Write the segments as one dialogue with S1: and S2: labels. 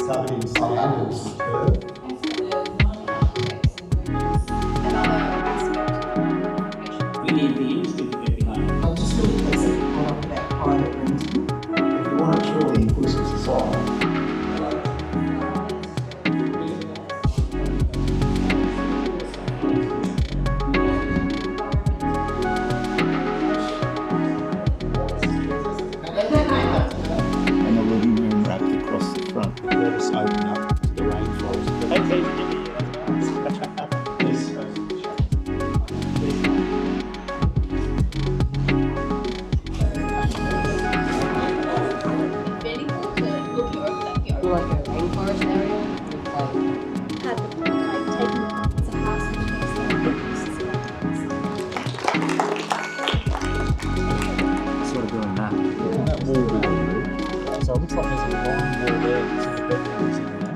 S1: covered in sand or superb.
S2: We need the industry to get behind it.
S3: I'm just really pleased that you brought up about private renting.
S1: If you want a truly inclusive society,
S4: and a living room wrapped across the front. Let us open up to the rainforest.
S5: Like a rainforest area with
S6: Had the like taken some house and
S4: Sort of doing that. And that wall will move. So it looks like there's a long wall there. Some of the bedrooms in there.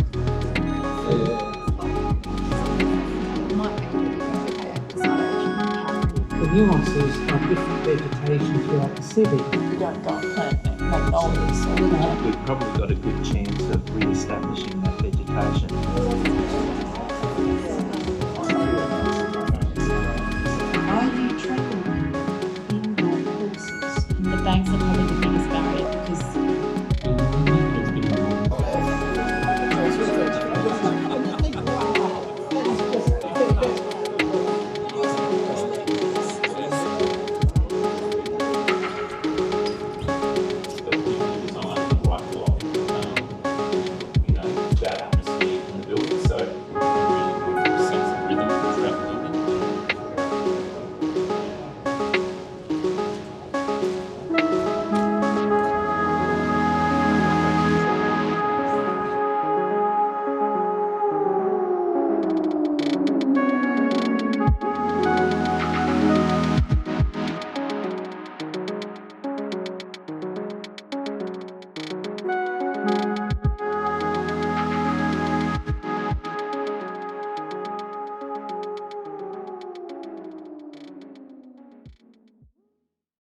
S7: The nuances of different vegetation throughout the city.
S3: We don't go and plant magnolias or
S4: We've probably got a good chance of